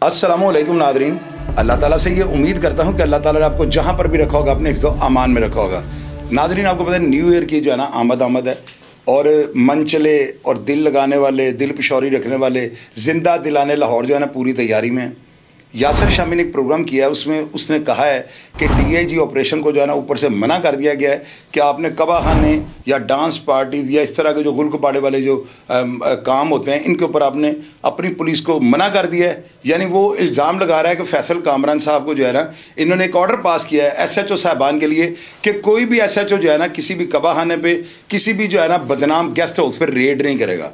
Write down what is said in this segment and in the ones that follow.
अस्सलामुअलैकुम नादरीन, अल्लाह ताला से ये उम्मीद करता हूँ कि अल्लाह ताला ने आपको जहाँ पर भी रखा होगा अपने हिफ्ज़ अमान में रखा होगा। नादरीन, आपको पता है न्यू ईयर की जो है ना आमद है, और मन चले और दिल लगाने वाले, दिल पिशौरी रखने वाले, ज़िंदा दिलाने लाहौर जो है ना पूरी तैयारी में। यासिर शामी ने एक प्रोग्राम किया है, उसमें उसने कहा है कि DIG ऑपरेशन को जो है ना ऊपर से मना कर दिया गया है कि आपने कबा खाने या डांस पार्टीज या इस तरह के जो गुल गुब्बारे वाले जो काम होते हैं इनके ऊपर आपने अपनी पुलिस को मना कर दिया है। यानी वो इल्ज़ाम लगा रहा है कि फैसल कामरान साहब को जो है ना इन्होंने एक ऑर्डर पास किया है SHO साहबान के लिए कि कोई भी SHO जो है ना किसी भी कबा खाने पर, किसी भी जो है ना बदनाम गेस्ट हाउस पर रेड नहीं करेगा।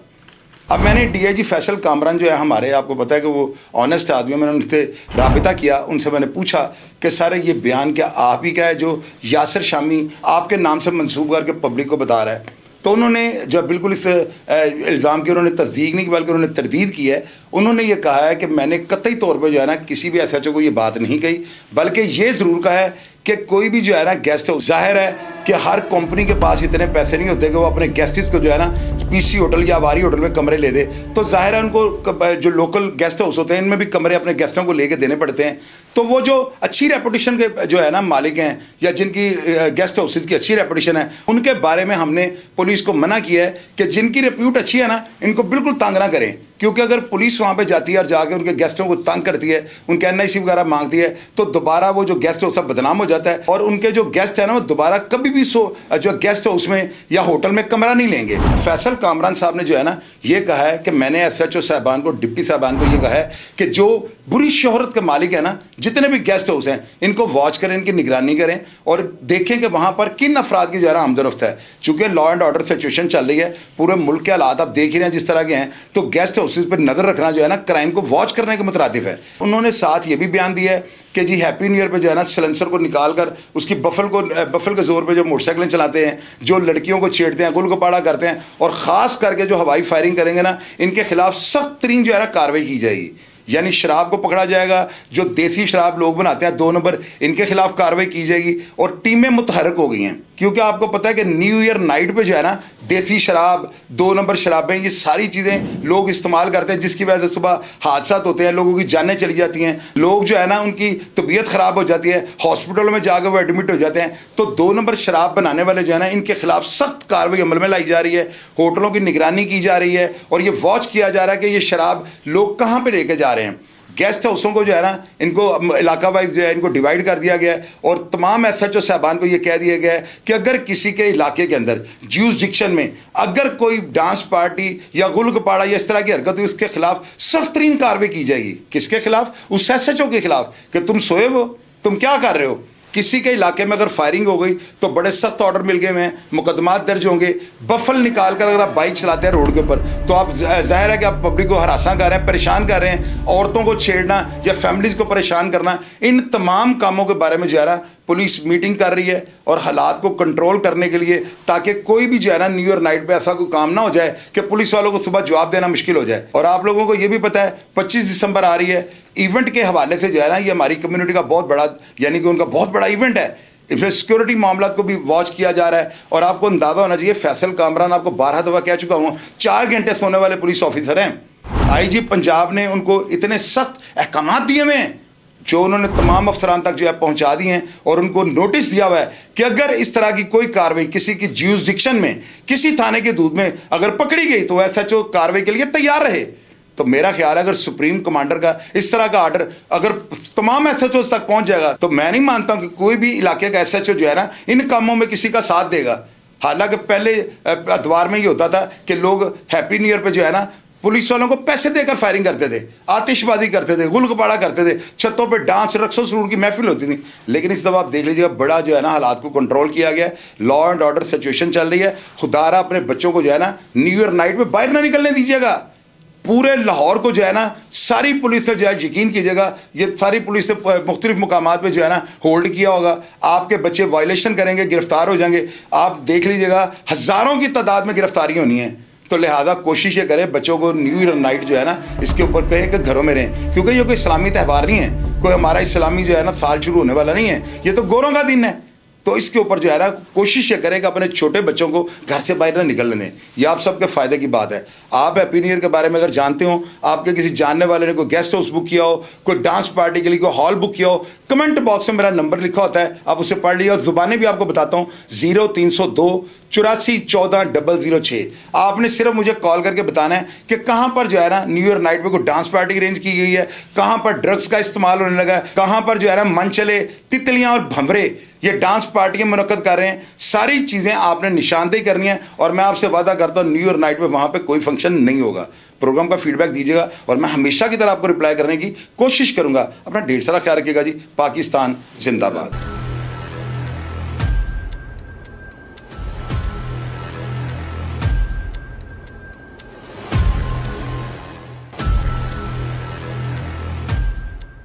अब मैंने DIG फैसल कामरान जो है हमारे, आपको पता है कि वो ऑनेस्ट आदमी है, मैंने उनसे राबिता किया, उनसे मैंने पूछा कि सर ये बयान क्या आप ही का है जो यासिर शामी आपके नाम से मंसूब करके पब्लिक को बता रहा है? तो उन्होंने जब बिल्कुल इस इल्ज़ाम की उन्होंने तस्दीक नहीं की बल्कि उन्होंने तरदीद की है। उन्होंने ये कहा है कि मैंने कतई तौर पर जो है ना किसी भी SHO को ये बात नहीं कही, बल्कि ये ज़रूर कहा है कि कोई भी जो है ना गेस्ट हाउस, जाहिर है कि हर कंपनी के पास इतने पैसे नहीं होते कि वो अपने गेस्ट्स को जो है ना PC होटल या आवारी होटल में कमरे ले दे। तो जाहिर है उनको जो लोकल गेस्ट हाउस होते हैं इनमें भी कमरे अपने गेस्टों को लेके देने पड़ते हैं। तो वो जो अच्छी रेपुटेशन के जो है ना मालिक हैं या जिनकी गेस्ट हाउसेज की अच्छी रेपुटेशन है, उनके बारे में हमने पुलिस को मना किया है कि जिनकी रेप्यूट अच्छी है ना इनको बिल्कुल तंग ना करें, क्योंकि अगर पुलिस वहाँ पे जाती है और जाके उनके गेस्टों को तंग करती है, उनके NIC वगैरह मांगती है, तो दोबारा वो जो गेस्ट हाउस सब बदनाम हो जाता है और उनके जो गेस्ट है ना वो दोबारा कभी भी जो गेस्ट हाउस में या होटल में कमरा नहीं लेंगे। फैसल कामरान साहब ने जो है ना ये कहा है कि मैंने SHO साहबान को, डिप्टी साहबान को ये कहा है कि जो बुरी शोहरत के मालिक है ना जितने भी गेस्ट हाउस हैं इनको वॉच करें, इनकी निगरानी करें और देखें कि वहाँ पर किन अफराद की जो है ना आमदरफ्त है। चूँकि लॉ एंड ऑर्डर सिचुएशन चल रही है, पूरे मुल्क के हालात आप देख ही रहे हैं जिस तरह के हैं, तो गेस्ट हाउसेज पर नज़र रखना जो है ना क्राइम को वॉच करने के मुतरादिफ है। उन्होंने साथ ये भी बयान दिया है कि जी हैप्पी न्यू ईयर पे जो है ना सिलेंसर को निकाल कर उसकी बफल के जोर पे जो मोटरसाइकिलें चलाते हैं, जो लड़कियों को छेड़ते हैं, गुल गपाड़ा करते हैं और ख़ास करके जो हवाई फायरिंग करेंगे ना इनके खिलाफ सख्त तरीन जो है ना कार्रवाई की जाएगी। यानी शराब को पकड़ा जाएगा, जो देसी शराब लोग बनाते हैं 2 नंबर, इनके खिलाफ कार्रवाई की जाएगी और टीमें मुतहरक हो गई हैं। क्योंकि आपको पता है कि न्यू ईयर नाइट पे जो है ना देसी शराब, 2 नंबर शराबें, ये सारी चीज़ें लोग इस्तेमाल करते हैं जिसकी वजह से सुबह हादसा होते हैं, लोगों की जानें चली जाती हैं, लोग जो है ना उनकी तबीयत ख़राब हो जाती है, हॉस्पिटलों में जाकर वो एडमिट हो जाते हैं। तो 2 नंबर शराब बनाने वाले जो है ना इनके खिलाफ सख्त कार्रवाई अमल में लाई जा रही है, होटलों की निगरानी की जा रही है और ये वॉच किया जा रहा है कि ये शराब लोग कहाँ पर लेके जा रहे हैं। गेस्ट हाउसों को जो है ना इनको इलाका वाइज जो है इनको डिवाइड कर दिया गया है और तमाम SHO साहबान को ये कह दिया गया है कि अगर किसी के इलाके के अंदर ज्यूरिसडिक्शन में अगर कोई डांस पार्टी या गुल गपाड़ा या इस तरह की हरकत हुई उसके खिलाफ सख्त तरीन कार्रवाई की जाएगी। किसके खिलाफ? उस SHO के खिलाफ कि तुम सोए हो, तुम क्या कर रहे हो। किसी के इलाके में अगर फायरिंग हो गई तो बड़े सख्त ऑर्डर मिल गए हैं, मुकदमात दर्ज होंगे। बफल निकाल कर अगर आप बाइक चलाते हैं रोड के ऊपर तो आप जाहिर है कि आप पब्लिक को हरासा कर रहे हैं, परेशान कर रहे हैं। औरतों को छेड़ना या फैमिलीज़ को परेशान करना, इन तमाम कामों के बारे में जो है ना पुलिस मीटिंग कर रही है और हालात को कंट्रोल करने के लिए, ताकि कोई भी जो है ना न्यू ईयर नाइट पे ऐसा कोई काम ना हो जाए कि पुलिस वालों को सुबह जवाब देना मुश्किल हो जाए। और आप लोगों को ये भी पता है 25 दिसंबर आ रही है, इवेंट के हवाले से जो है ना ये हमारी कम्युनिटी का बहुत बड़ा, यानी कि उनका बहुत बड़ा इवेंट है। इसमें सिक्योरिटी मामला को भी वॉच किया जा रहा है और आपको अंदाजा होना चाहिए फैसल कामरान, आपको 12 दफ़ा कह चुका हूँ, 4 घंटे सोने वाले पुलिस ऑफिसर हैं। IG पंजाब ने उनको इतने सख्त अहकाम दिए हुए हैं जो उन्होंने तमाम अफसरान तक जो है पहुंचा दिए हैं और उनको नोटिस दिया हुआ है कि अगर इस तरह की कोई कार्रवाई किसी की ज्यूरिसडिक्शन में, किसी थाने के दूध में अगर पकड़ी गई तो SHO कार्रवाई के लिए तैयार रहे। तो मेरा ख्याल है अगर सुप्रीम कमांडर का इस तरह का ऑर्डर अगर तमाम SHOs तक पहुंच जाएगा तो मैं नहीं मानता हूं कि कोई भी इलाके का SHO जो है ना इन कामों में किसी का साथ देगा। हालांकि पहले अदवार में ये होता था कि लोग हैप्पी न्यू ईयर पे जो है ना पुलिस वालों को पैसे देकर फायरिंग करते थे, आतिशबाजी करते थे, गुल गपाड़ा करते थे, छतों पे डांस, रक्सों सुरूर की महफिल होती थी। लेकिन इस दफ़ा आप देख लीजिएगा बड़ा जो है ना हालात को कंट्रोल किया गया, लॉ एंड ऑर्डर सिचुएशन चल रही है। खुदारा अपने बच्चों को जो है ना न्यू ईयर नाइट में बाहर ना निकलने दीजिएगा। पूरे लाहौर को जो है ना सारी पुलिस से जो है यकीन कीजिएगा, ये सारी पुलिस ने मुख्तलिफ मुकामात पे जो है ना होल्ड किया होगा। आपके बच्चे वायलेशन करेंगे, गिरफ्तार हो जाएंगे। आप देख लीजिएगा हज़ारों की तादाद में गिरफ्तारी होनी है। तो लिहाजा कोशिश ये करें बच्चों को न्यू ईयर नाइट जो है ना इसके ऊपर कहें कि घरों में रहें, क्योंकि ये कोई इस्लामी त्यौहार नहीं है, कोई हमारा इस्लामी जो है ना साल शुरू होने वाला नहीं है, ये तो गोरों का दिन है। तो इसके ऊपर जो है ना कोशिश ये करें कि अपने छोटे बच्चों को घर से बाहर ना निकलने दें। ये आप सबके फ़ायदे की बात है। आप हैप्पी न्यू ईयर के बारे में अगर जानते हो, आपके किसी जानने वाले ने कोई गेस्ट हाउस बुक किया हो, कोई डांस पार्टी के लिए कोई हॉल बुक किया हो, कमेंट बॉक्स में मेरा नंबर लिखा होता है, आप उसे पढ़ लीजिए। और ज़ुबानें भी आपको बताता हूँ 0302 84 14 006। आपने सिर्फ मुझे कॉल करके बताना है कि कहाँ पर जो है ना न्यू ईयर नाइट में कोई डांस पार्टी अरेंज की गई है, कहाँ पर ड्रग्स का इस्तेमाल होने लगा है, कहाँ पर जो है ना मनचले, तितलियाँ और भंवरे ये डांस पार्टियाँ मुनक्कद कर रहे हैं। सारी चीज़ें आपने निशानदेही करनी है और मैं आपसे वादा करता हूँ न्यू ईयर नाइट में वहाँ पर कोई फंक्शन नहीं होगा। प्रोग्राम का फीडबैक दीजिएगा और मैं हमेशा की तरह आपको रिप्लाई करने की कोशिश करूँगा। अपना ढेर सारा ख्याल रखिएगा जी। पाकिस्तान जिंदाबाद।